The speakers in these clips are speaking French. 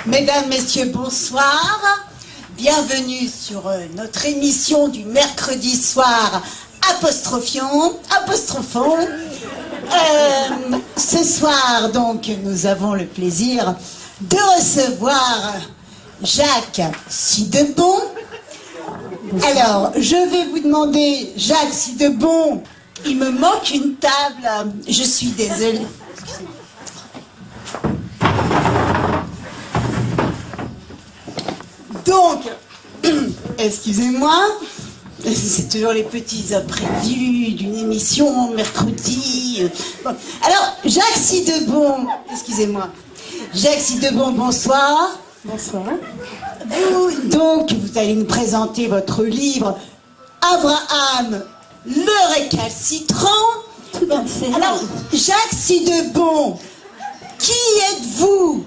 Mesdames, Messieurs, bonsoir. Bienvenue sur notre émission du mercredi soir Apostrophons. Ce soir, donc, nous avons le plaisir de recevoir Jacques Sidebon. Alors, je vais vous demander, Jacques Sidebon, il me manque une table, je suis désolée. Donc, excusez-moi, c'est toujours les petits imprévus d'une émission mercredi. Bon. Alors, Jacques Sidebon, excusez-moi. Jacques Sidebon, bonsoir. Bonsoir. Vous allez nous présenter votre livre Abraham, le récalcitrant. Tout à fait. Alors, Jacques Sidebon, qui êtes-vous?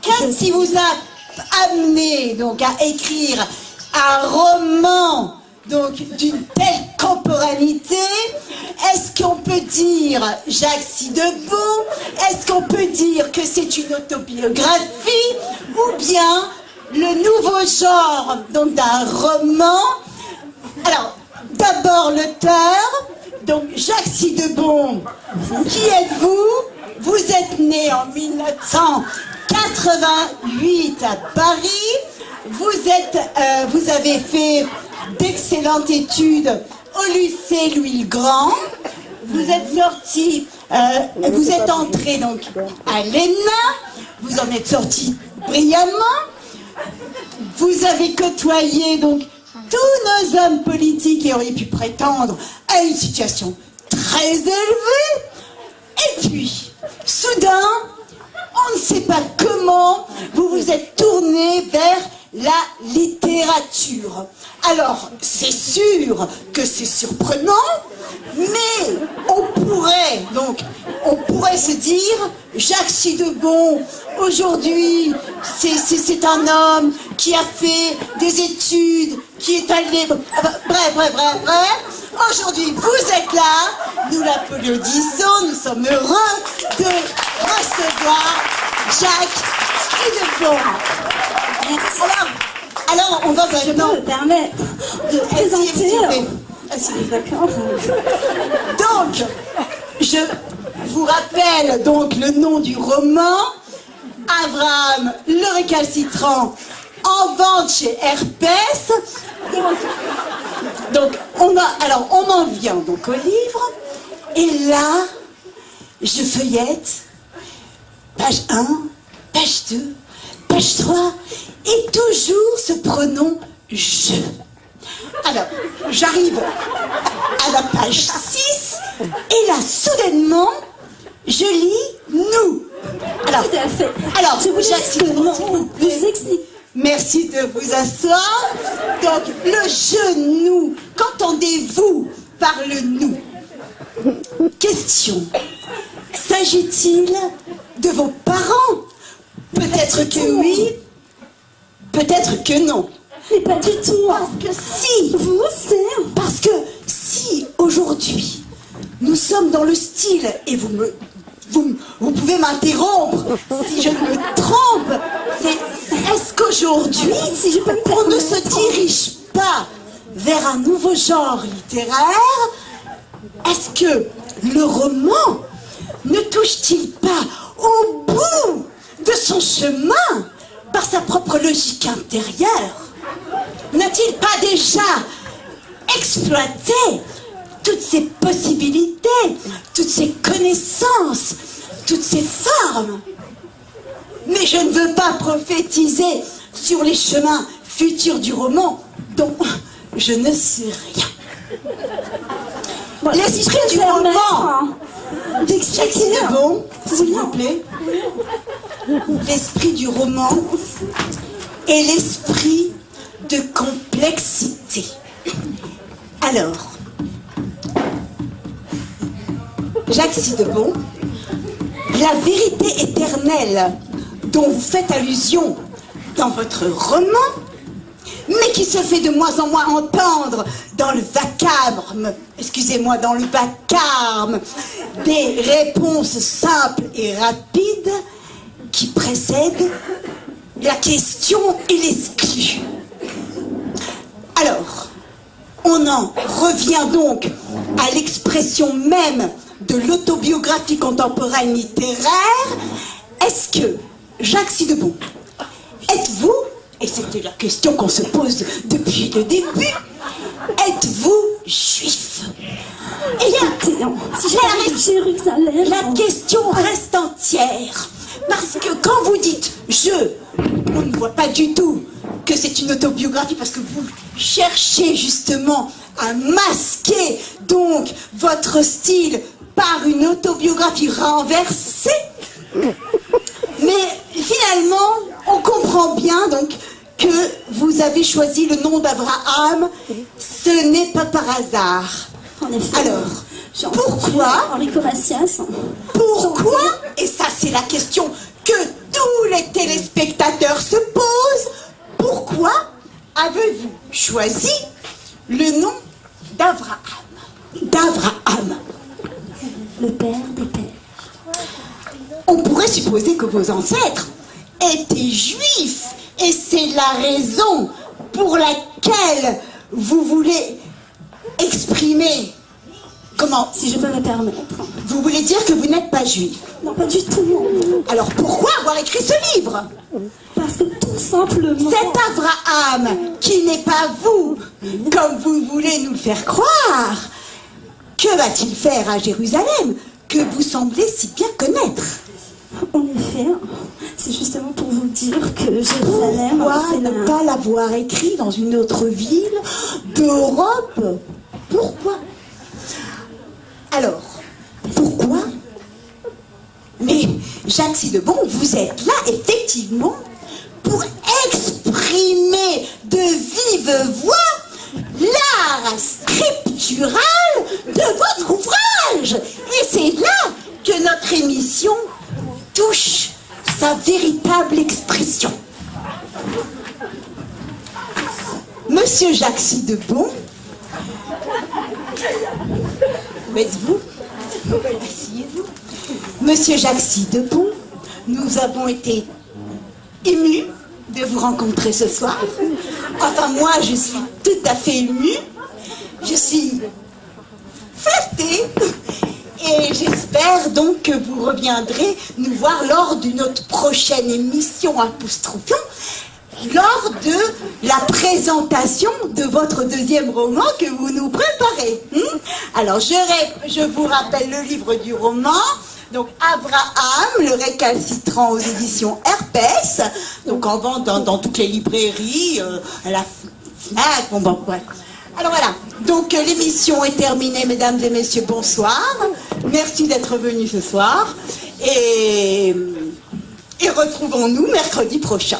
Qu'est-ce qui vous a amené donc à écrire un roman donc d'une telle temporalité? Est-ce qu'on peut dire, Jacques Sidebon, est-ce qu'on peut dire que c'est une autobiographie ou bien le nouveau genre donc d'un roman? Alors, d'abord l'auteur, donc Jacques Sidebon, qui êtes-vous? Vous êtes né en 1988 à Paris. Vous avez fait d'excellentes études au lycée Louis-le-Grand. Vous êtes sorti, vous êtes entré donc à l'ENA. Vous en êtes sorti brillamment. Vous avez côtoyé donc tous nos hommes politiques qui auraient pu prétendre à une situation très élevée. Et puis, soudain, on ne sait pas comment, vous vous êtes tourné vers la littérature. Alors, c'est sûr que c'est surprenant, mais on pourrait se dire, Jacques Sidebon, aujourd'hui, c'est un homme qui a fait des études, qui est allé... Bref. Aujourd'hui, vous êtes là, nous l'applaudissons, nous sommes heureux de recevoir Jacques Sidebon. Merci. Alors, on va maintenant... Je me permettre de présenter... D'accord. Donc, je vous rappelle donc le nom du roman, Abraham, le récalcitrant, en vente chez Herpès. Donc, on en vient donc au livre, et là, je feuillette, page 1, page 2, page 3, et toujours ce pronom « je ». Alors, j'arrive à la page 6, et là, soudainement, je lis « nous ». Alors, tout à fait. Alors, je vous Jacques Sidebon, vous explique. Merci de vous asseoir. Donc, le je, nous, qu'entendez-vous par le nous? Question. S'agit-il de vos parents? Peut-être que oui, peut-être que non. Mais pas du tout. Parce que si, parce que si aujourd'hui nous sommes dans le style, et vous pouvez m'interrompre si je me trompe, est-ce qu'aujourd'hui on ne se dirige pas vers un nouveau genre littéraire? Est-ce que le roman ne touche-t-il pas au bout de son chemin par sa propre logique intérieure? N'a-t-il pas déjà exploité toutes ces possibilités, toutes ces connaissances, toutes ces formes? Mais je ne veux pas prophétiser sur les chemins futurs du roman dont je ne sais rien. Bon, l'esprit si du roman, d'expliquer, Sidebon, s'il vous plaît, l'esprit du roman est l'esprit de complexité. Alors, Jacques Sidebon, la vérité éternelle dont vous faites allusion dans votre roman, mais qui se fait de moins en moins entendre dans le vacarme, excusez-moi, dans le vacarme des réponses simples et rapides qui précèdent la question et l'exclu. Alors, on en revient donc à l'expression même de l'autobiographie contemporaine littéraire. Est-ce que, Jacques Sidebon, êtes-vous, et c'était la question qu'on se pose depuis le début, êtes-vous juif? Et la question reste entière. Parce que quand vous dites « je », on ne voit pas du tout que c'est une autobiographie, parce que vous cherchez justement à masquer donc votre style par une autobiographie renversée. Mais finalement, on comprend bien donc que vous avez choisi le nom d'Abraham. Ce n'est pas par hasard. En effet. Alors, pourquoi, et ça c'est la question que tous les téléspectateurs se posent, pourquoi avez-vous choisi le nom d'Abraham? D'Abraham, le père des pères. On pourrait supposer que vos ancêtres étaient juifs, et c'est la raison pour laquelle vous voulez exprimer, comment, si je peux me permettre. Vous voulez dire que vous n'êtes pas juif? Non, pas du tout. Alors pourquoi avoir écrit ce livre? Parce que tout simplement... Cet Abraham, qui n'est pas vous, comme vous voulez nous le faire croire, que va-t-il faire à Jérusalem, que vous semblez si bien connaître? En effet, c'est justement pour vous dire que Jérusalem... Pourquoi ne pas l'avoir écrit dans une autre ville d'Europe? Pourquoi? Alors, pourquoi? Mais Jacques Sidebon, vous êtes là effectivement pour exprimer de vive voix l'art scriptural de votre ouvrage. Et c'est là que notre émission touche sa véritable expression. Monsieur Jacques Sidebon, où êtes-vous? Asseyez-vous. Monsieur Jacques Sidebon, nous avons été émus de vous rencontrer ce soir. Enfin, moi, je suis tout à fait émue. Je suis flattée. Et j'espère donc que vous reviendrez nous voir lors de notre prochaine émission Apostrophion, lors de la présentation de votre deuxième roman que vous nous préparez. Alors, je vous rappelle le livre du roman. Donc, Abraham, le récalcitrant aux éditions Herpès, donc en vente dans toutes les librairies, à la FNAC, bon, ouais. Alors voilà, donc l'émission est terminée, mesdames et messieurs, bonsoir. Merci d'être venus ce soir et retrouvons-nous mercredi prochain.